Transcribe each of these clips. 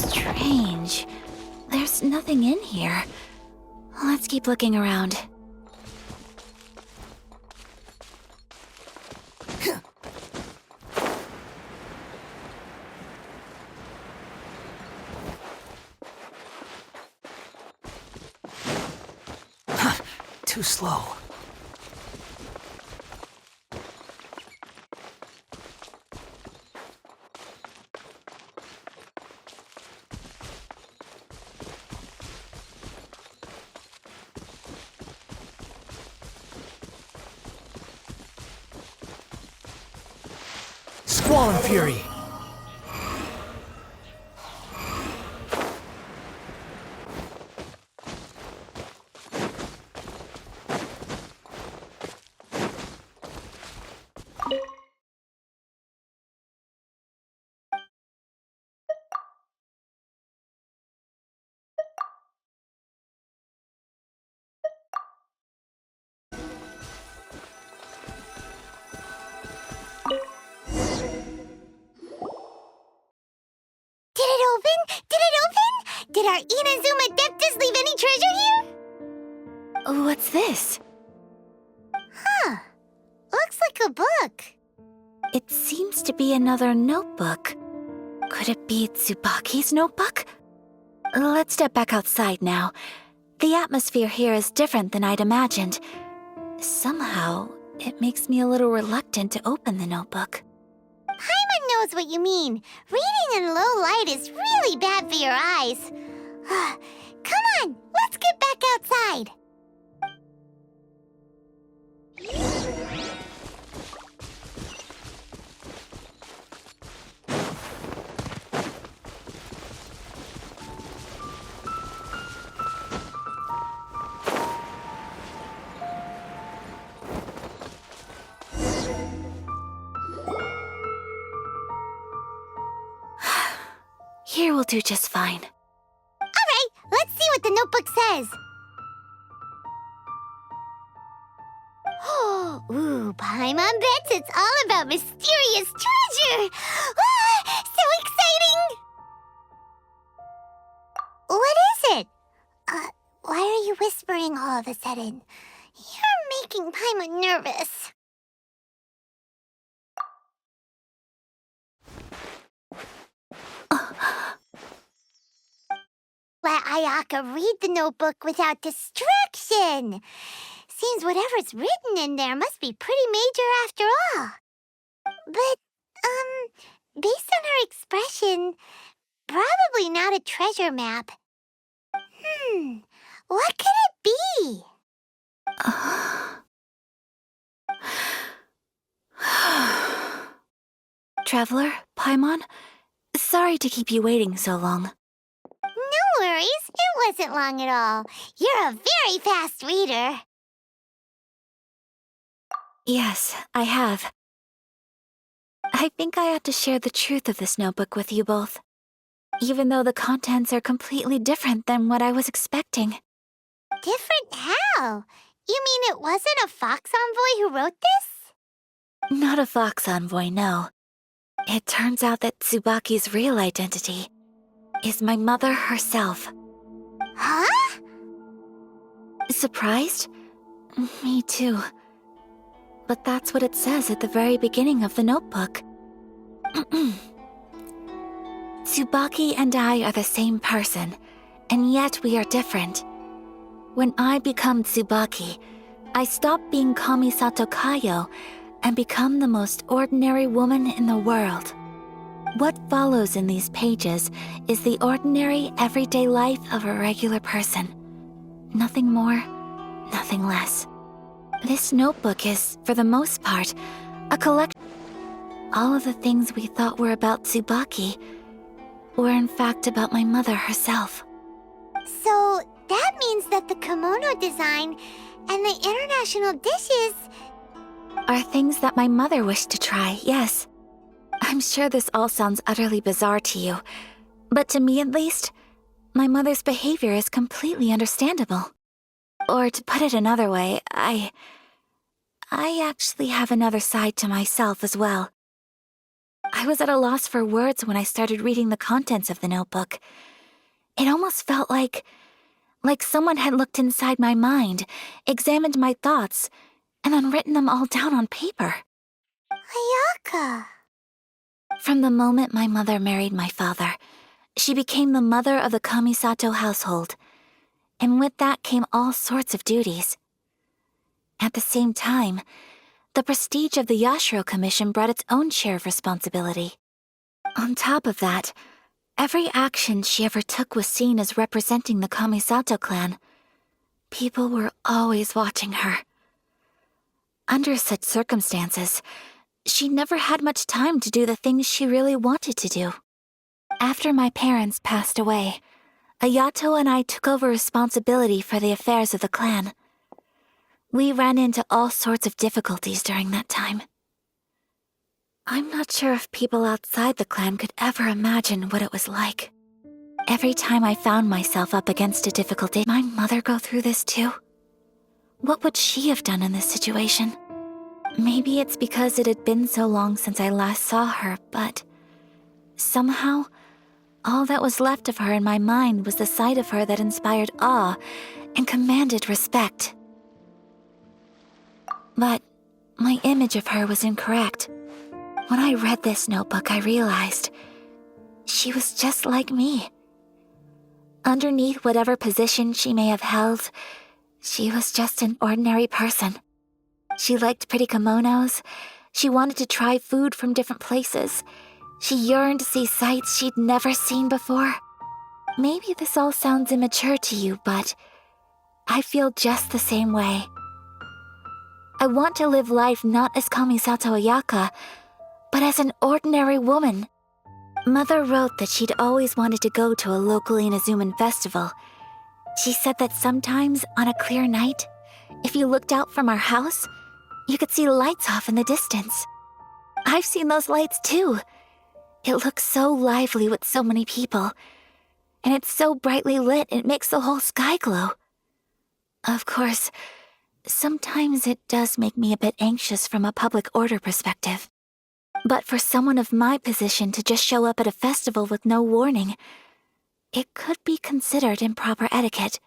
strange. There's nothing in here. Let's keep looking around. Too slow. Squall and Fury! Did our Inazuma Adeptus leave any treasure here? What's this? Huh. Looks like a book. It seems to be another notebook. Could it be Tsubaki's notebook? Let's step back outside now. The atmosphere here is different than I'd imagined. Somehow, it makes me a little reluctant to open the notebook. Paimon knows what you mean. Reading in low light is really bad for your eyes. Come on, let's get back outside. Here will do just fine. Alright, let's see what the notebook says. Ooh, Paimon bets it's all about mysterious treasure! Ah, so exciting! What is it? Why are you whispering all of a sudden? You're making Paimon nervous. Let Ayaka read the notebook without distraction. Seems whatever's written in there must be pretty major after all. But, based on her expression, probably not a treasure map. What could it be? Traveler, Paimon, sorry to keep you waiting so long. No worries, it wasn't long at all. You're a very fast reader. Yes, I have. I think I ought to share the truth of this notebook with you both, even though the contents are completely different than what I was expecting. Different how? You mean it wasn't a Fox Envoy who wrote this? Not a Fox Envoy, no. It turns out that Tsubaki's real identity is my mother herself. Huh? Surprised? Me too. But that's what it says at the very beginning of the notebook. Tsubaki and I are the same person, and yet we are different. When I become Tsubaki, I stop being Kamisato Kayo and become the most ordinary woman in the world. What follows in these pages is the ordinary, everyday life of a regular person. Nothing more, nothing less. This notebook is, for the most part, a collection. All of the things we thought were about Tsubaki were in fact about my mother herself. So that means that the kimono design and the international dishes are things that my mother wished to try, yes. I'm sure this all sounds utterly bizarre to you, but to me at least, my mother's behavior is completely understandable. Or to put it another way, I actually have another side to myself as well. I was at a loss for words when I started reading the contents of the notebook. It almost felt like someone had looked inside my mind, examined my thoughts, and then written them all down on paper. Ayaka. From the moment my mother married my father, she became the mother of the Kamisato household, and with that came all sorts of duties. At the same time, the prestige of the Yashiro Commission brought its own share of responsibility. On top of that, every action she ever took was seen as representing the Kamisato clan. People were always watching her. Under such circumstances, she never had much time to do the things she really wanted to do. After my parents passed away, Ayato and I took over responsibility for the affairs of the clan. We ran into all sorts of difficulties during that time. I'm not sure if people outside the clan could ever imagine what it was like. Every time I found myself up against a difficulty, did my mother go through this too? What would she have done in this situation? Maybe it's because it had been so long since I last saw her, but somehow, all that was left of her in my mind was the sight of her that inspired awe and commanded respect. But my image of her was incorrect. When I read this notebook, I realized she was just like me. Underneath whatever position she may have held, she was just an ordinary person. She liked pretty kimonos. She wanted to try food from different places. She yearned to see sights she'd never seen before. Maybe this all sounds immature to you, but I feel just the same way. I want to live life not as Kamisato Ayaka, but as an ordinary woman. Mother wrote that she'd always wanted to go to a local Inazuman festival. She said that sometimes, on a clear night, if you looked out from our house, you could see lights off in the distance. I've seen those lights too. It looks so lively with so many people, and it's so brightly lit it makes the whole sky glow. Of course, sometimes it does make me a bit anxious from a public order perspective. But for someone of my position to just show up at a festival with no warning, it could be considered improper etiquette.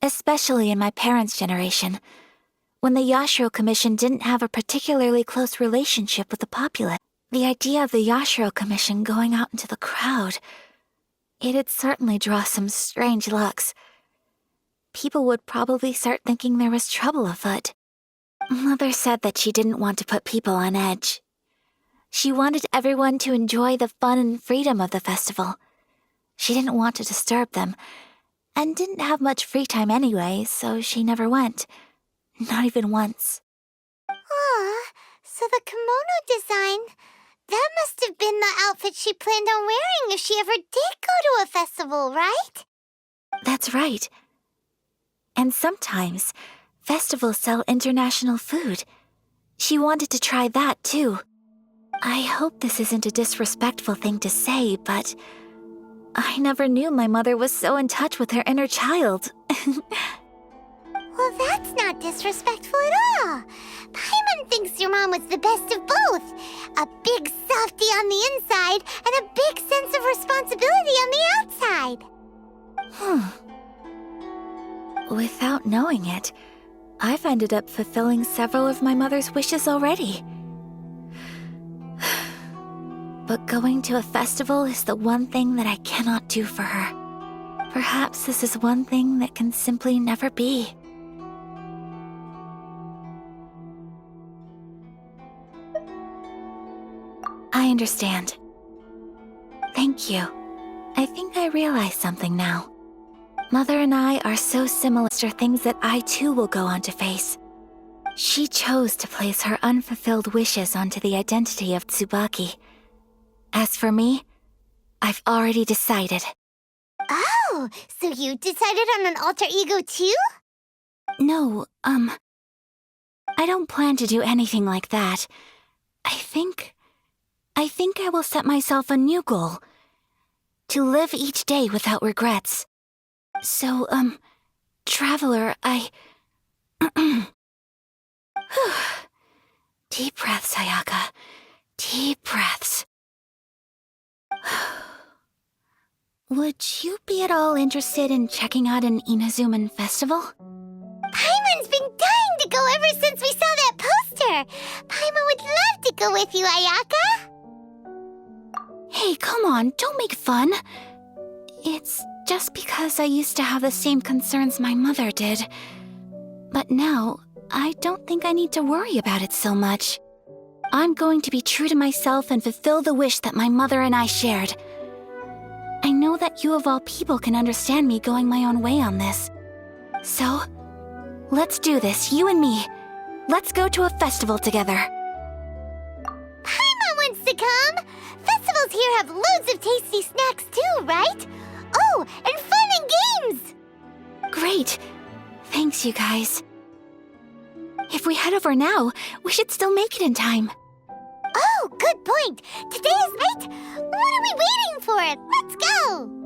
Especially in my parents' generation, when the Yashiro Commission didn't have a particularly close relationship with the populace. The idea of the Yashiro Commission going out into the crowd, it'd certainly draw some strange looks. People would probably start thinking there was trouble afoot. Mother said that she didn't want to put people on edge. She wanted everyone to enjoy the fun and freedom of the festival. She didn't want to disturb them, and didn't have much free time anyway, so she never went. Not even once. Aw, so the kimono design, that must have been the outfit she planned on wearing if she ever did go to a festival, right? That's right. And sometimes, festivals sell international food. She wanted to try that too. I hope this isn't a disrespectful thing to say, but I never knew my mother was so in touch with her inner child. Well, that's not disrespectful at all. Paimon thinks your mom was the best of both. A big softy on the inside and a big sense of responsibility on the outside. Without knowing it, I've ended up fulfilling several of my mother's wishes already. But going to a festival is the one thing that I cannot do for her. Perhaps this is one thing that can simply never be. I understand. Thank you. I think I realize something now. Mother and I are so similar to things that I too will go on to face. She chose to place her unfulfilled wishes onto the identity of Tsubaki. As for me, I've already decided. Oh, so you decided on an alter ego too? No, I don't plan to do anything like that. I think I will set myself a new goal. To live each day without regrets. So, Traveler, Deep breath, Sayaka. Deep breaths. Would you be at all interested in checking out an Inazuman festival? Paimon's been dying to go ever since we saw that poster. Paimon would love to go with you, Ayaka. Hey, come on, don't make fun. It's just because I used to have the same concerns my mother did. But now, I don't think I need to worry about it so much. I'm going to be true to myself and fulfill the wish that my mother and I shared. I know that you of all people can understand me going my own way on this. So, let's do this, you and me. Let's go to a festival together. Paimon wants to come. Festivals here have loads of tasty snacks too, right? Oh, and fun and games! Great. Thanks, you guys. If we head over now, we should still make it in time. Oh, good point. Today is late. What are we waiting for? Let's go!